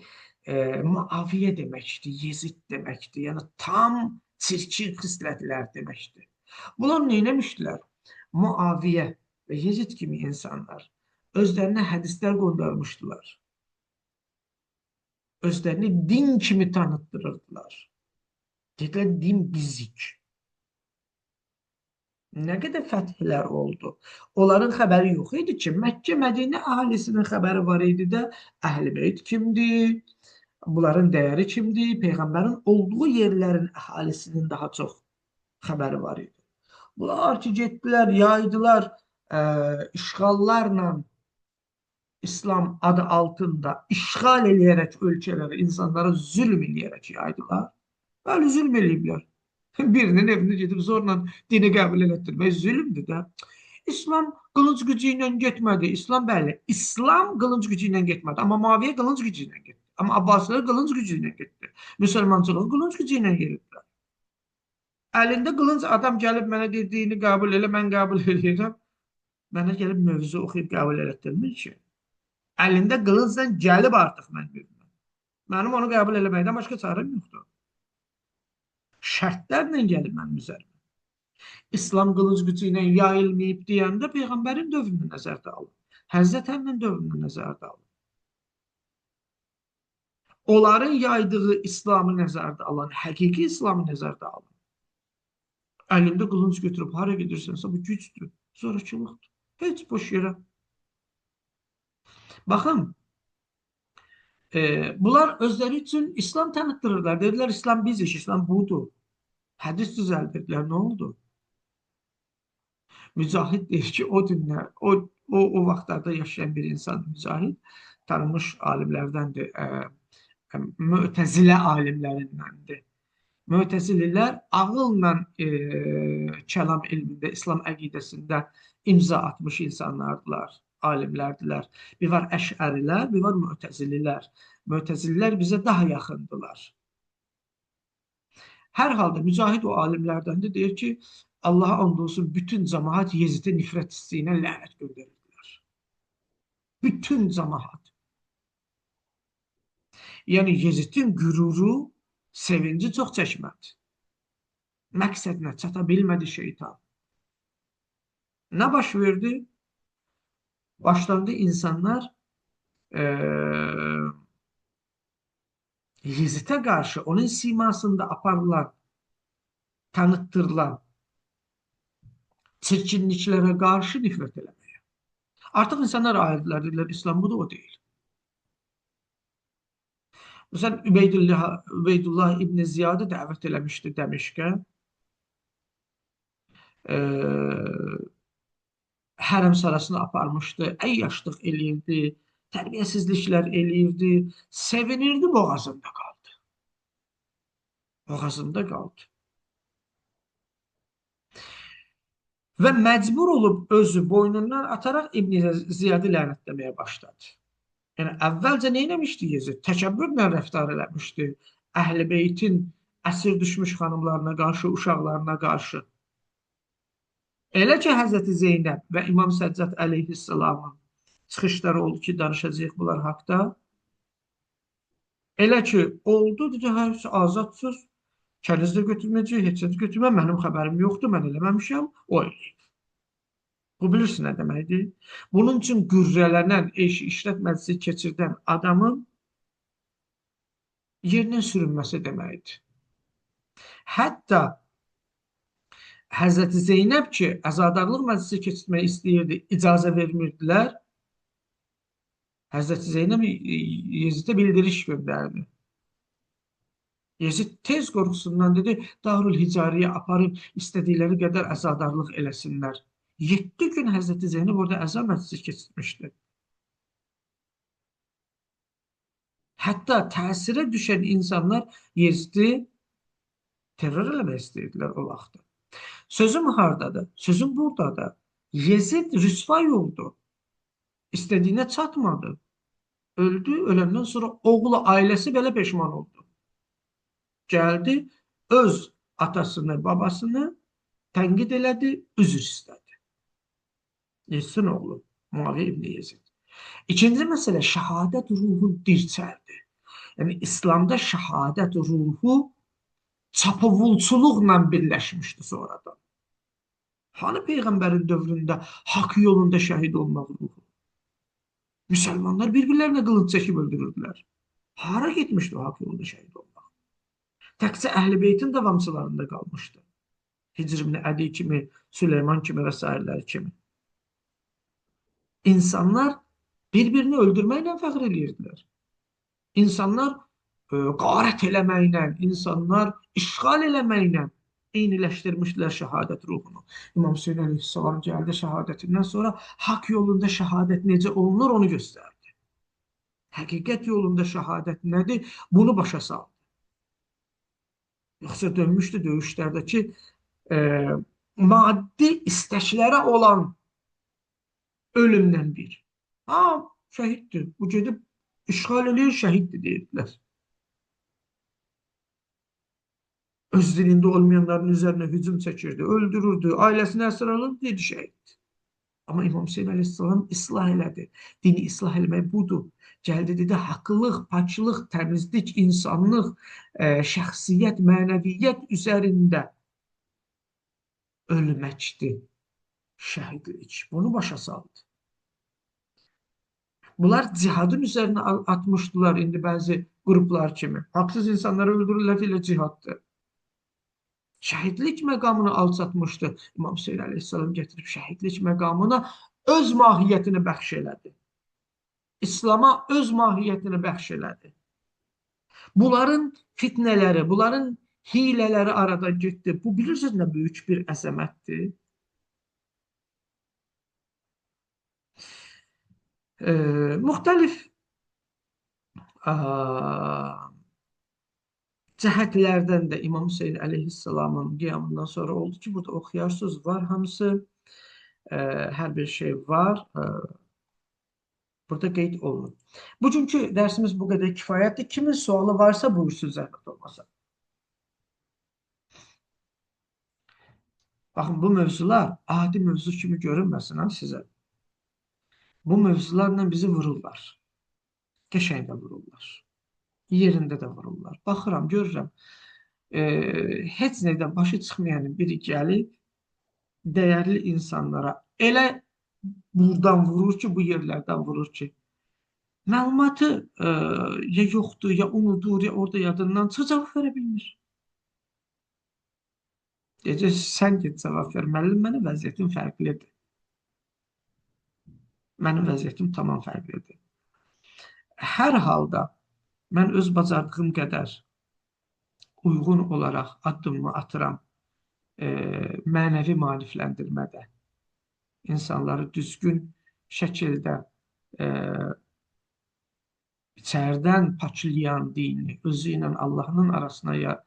Muaviyyə deməkdir, Yezid deməkdir. Yəni, tam çirkin xislətlər deməkdir. Bunlar nə eləmişdilər? Muaviyyə və Yezid kimi insanlar özlərinə hədislər qondarmışdılar. Özlərini din kimi tanıtdırırdılar. Dedilər, din bizik. Nə qədər fəthlər oldu? Onların xəbəri yox idi ki, Məkkə, Mədinə əhalisinin xəbəri var idi də, Əhl-i Beyt kimdir, bunların dəyəri kimdir, Peyğəmbərin olduğu yerlərin əhalisinin daha çox xəbəri var idi. Bunlar ki, getdilər, yaydılar, işğallarla İslam adı altında işğal eləyərək ölkələri, insanlara zülm eləyərək yaydılar. Bəli, zülm eləyiblər. Birinin evini gedib zorla dini qəbul elətdirmək zülmdür də. İslam qılınc gücü ilə getmədi. İslam qılınc gücü ilə getmədi. Amma Muaviyyə qılınc gücü ilə getdi. Amma Abbasilər qılınc gücü ilə getdi. Müsəlmançılıq qılınc gücü ilə yeritdilər. Əlində qılınc adam gəlib mənə dediyini qəbul elə, mən qəbul eləyirəm. Mənə gəlib mövzu oxuyub qəbul elətdirmir ki. Əlində qılıncla gəlib artıq mən bilməm. Mənim onu qəbul eləməkdən başqa çarəm yoxdur. Şərtlərlə gəlib mənim üzərimə. İslam qılınc gücü ilə yayılmayıb deyəndə Peyğəmbərin dövrünü nəzərdə alın. Həzrət Əlinin dövrünü nəzərdə alın. Onların yaydığı İslamı nəzərdə alan, həqiqi İslamı nəzərdə alın. Əlində qılınc götürüb hara gedirsənsə bu gücdür, zorakılıqdır. Heç boş yerə. Baxın, bunlar özləri üçün İslam tanıtdırırlar. Dedilər, İslam bizik, İslam budur. Hədis düzəldirdilər, nə oldu? Mücahid deyir ki, o vaxtlarda yaşayan bir insan Mücahid. tanınmış alimlərdəndir, Mü'təzilə alimlərindəndir. Mü'təzililər ağılla kəlam elmində, İslam əqidəsində imza atmış insanlardılar, alimlərdilər. Bir var Əşərilər, bir var Mü'təzililər. Mü'təzililər bizə daha yaxındılar. Hər halda Mücahid o alimlərdəndir, deyir ki, Allaha and olsun bütün cəmaət Yezidə nifrət hissi ilə lənət göndərirdilər. Bütün cəmaət. Yəni Yezidin qüruru, sevinci çox çəkmədi. Məqsədinə çata bilmədi şeytan. Nə baş verdi? Başlandı insanlar Yezidə qarşı onun simasında aparılan, tanıtdırılan çirkinliklərə qarşı nifrət eləməyə. Artıq insanlar ayırdılar, dedilər, İslam budur, o deyil. Məsələn, Übeydullah İbn Ziyadı dəvət eləmişdi Dəmişqə. Hərəm sarasını aparmışdı, əyyaşlıq eləyirdi, tərbiyəsizliklər eləyirdi, sevinirdi, boğazında qaldı. Boğazında qaldı. Və məcbur olub özü boynundan ataraq İbn Ziyadı lənətləməyə başladı. Yəni, əvvəlcə nə eləmişdi Yezid? Təkəbbürlə rəftar eləmişdi. Əhl-i Beytin əsir düşmüş xanımlarına qarşı, uşaqlarına qarşı. Elə ki, Həzrəti Zeynəb və İmam Səccad əleyhissalamın çıxışları oldu ki, danışacaq bunlar haqda. Elə ki, oldu, dedi, hərisi azadsız, kəniz də götürməyəcək, heç də götürmə, mənim xəbərim yoxdur, mən eləməmişəm, o eləyib. Bu bilirsin nə deməkdir? Bunun üçün qürrələnən, işrət məclisi keçirdən adamın yerindən sürünməsi deməkdir. Hətta Həzrəti Zeynəb ki, əzadarlıq məclisi keçirmək istəyirdi, icazə vermirdilər. Həzrəti Zeynəb Yezidə bildiriş göndərdi. Yezid tez qorxusundan dedi, Darül Hicariyə aparıb istədikləri qədər əzadarlıq eləsinlər. 7 gün Həzrəti Zeynəb orada əza məclisi keçirmişdi. Hətta təsirə düşən insanlar Yezidi terror eləmək istəyirdilər o vaxtda. Sözüm hardadır? Sözüm buradadır. Yezid rüsvay oldu. İstədiyinə çatmadı. Öldü, öləndən sonra oğlu, ailəsi belə peşman oldu. Gəldi, öz atasını, babasını tənqid elədi, üzr istədi. Yezidin oğlu, Muaviyə ibn Yezid. İkinci məsələ, şəhadət ruhu dirçəldi. Yəni, İslamda şəhadət ruhu çapavulçuluqla birləşmişdi sonradan. Hani Peyğəmbərin dövründə haqq yolunda şəhid olmaq ruhu? Müsəlmanlar bir-birlərinə qılınc çəkib öldürürdülər. Hara getmişdi o haqq yolunda şəhid olmaq? Təkcə Əhl-i Beytin davamçılarında qalmışdı. Hicr ibn Ədi kimi, Süleyman kimi və s. kimi. İnsanlar bir-birini öldürməklə fəxr edirdilər. İnsanlar qarət eləməklə, insanlar işğal eləməklə eyniləşdirmişdilər şəhadət ruhunu. İmam Hüseyin əleyhissalam gəldi şəhadətindən sonra haqq yolunda şəhadət necə olunur onu göstərdi. Həqiqət yolunda şəhadət nədir? Bunu başa saldı. Yoxsa dönmüşdü döyüşlərdəki maddi istəklərə olan ölümdən bir. Şəhiddir. Bu gedib işğal eləyir, şəhiddir deyirdilər. Öz dilində olmayanların üzərinə hücum çəkirdi, öldürürdü, ailəsinə əsir alırdı, dedi şəhiddir. Amma İmam Hüseyin əleyhissalam islah elədi. Dini islah eləmək budur. Gəldi dedi, haqlıq, paçlıq, təmizlik, insanlıq, şəxsiyyət, mənəviyyət üzərində ölməkdir. Şəhidlik. Bunu başa saldı. Bunlar cihadın üzərinə atmışdılar indi bəzi qruplar kimi. Haqsız insanları öldürürlər ilə cihaddır. Şəhidlik məqamını alçatmışdı. İmam Hüseyin əleyhissalam gətirib şəhidlik məqamına öz mahiyyətini bəxş elədi. İslama öz mahiyyətini bəxş elədi. Bunların fitnələri, bunların hilələri arada getdi. Bu bilirsiniz nə böyük bir əzəmətdir. Müxtəlif cəhətlərdən də İmam Hüseyin əleyhissalamın qiyamından sonra oldu ki, burada oxuyarsınız, var hamısı, hər bir şey var, burada qeyd olunur. Bugünkü dərsimiz bu qədər kifayətdir. Kimin sualı varsa buyursun, zəhmət olmasa. Baxın, bu mövzular adi mövzu kimi görünməsin ha sizə. Bu mövzularla bizi vururlar. Qəşəng də vururlar. Yerində də vururlar. Baxıram, görürəm. Heç nədən başı çıxmayan biri gəlib, dəyərli insanlara elə buradan vurur ki, bu yerlərdən vurur ki, məlumatı ya yoxdur, ya unudur, ya orada yadından çıxır, cavab verə bilmir. Deyəcək, sən get cavab ver. Müəllim, mənim vəziyyətim fərqlidir. Mənim vəziyyətim tamam fərqlidir. Hər halda mən öz bacardığım qədər uyğun olaraq addımımı atıram mənəvi maarifləndirmədə. İnsanları düzgün şəkildə içərdən paklayan dini, özü ilə Allahın arasına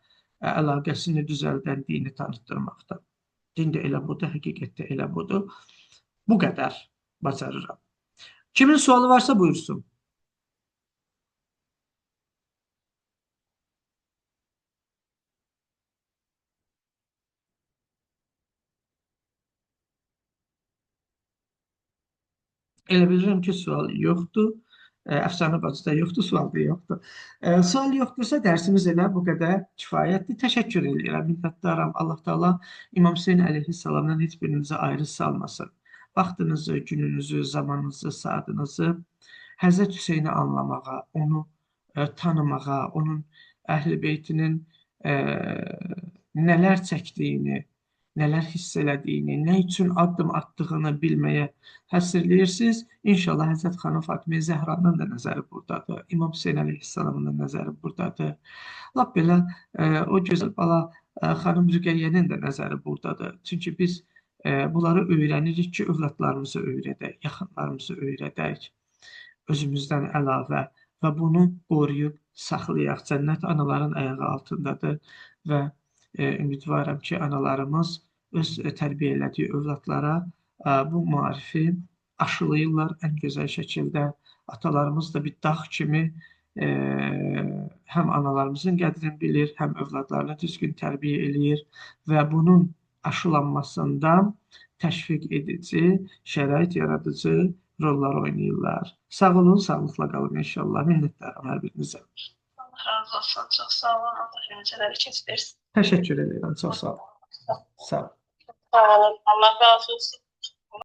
əlaqəsini düzəldən dini tanıtdırmaqda. Din də elə budur, həqiqətdə elə budur. Bu qədər bacarıram. Kimin sualı varsa buyursun. Elə bilirəm ki, sual yoxdur. Əfsanə bacıda yoxdur, sual da yoxdur. Sual yoxdursa dərsimiz elə bu qədər kifayətdir. Təşəkkür edirəm, minnətdaram. Allah Taala İmam Hüseyin əleyhissalamdan heç birinizi ayrı salmasın. Vaxtınızı, gününüzü, zamanınızı, saatınızı Həzrət Hüseyni anlamağa, onu tanımağa, onun Əhl-i Beytinin nələr çəkdiyini, nələr hiss elədiyini, nə üçün addım atdığını bilməyə həsrləyirsiniz. İnşallah Həzrət xanım Fatimə Zəhranın da nəzəri buradadır. İmam Hüseyin əleyhissalamın da nəzəri buradadır. Lap belə o gözəl bala xanım Rüqəyyənin də nəzəri buradadır. Çünki biz bunları öyrənirik ki, övladlarımızı öyrədək, yaxınlarımızı öyrədək, özümüzdən əlavə və bunu qoruyub saxlayaq. Cənnət anaların ayağı altındadır və ümidvaram ki, analarımız öz tərbiyə elədiyi övladlara bu maarifi aşılayırlar ən gözəl şəkildə. Atalarımız da bir dağ kimi həm analarımızın qədrini bilir, həm övladlarını düzgün tərbiyə eləyir və bunun aşılanmasında təşviq edici, şərait yaradıcı rollar oynayırlar. Sağ olun, sağlıqla qalın inşallah. Minnətdaram hər birinizə. Allah razı olsun. Çox sağ olun. Allah ömürcələri keçirsin. Təşəkkür edirəm. Çox sağ olun. Sağ olun. Sağ olun. Allah razı olsun.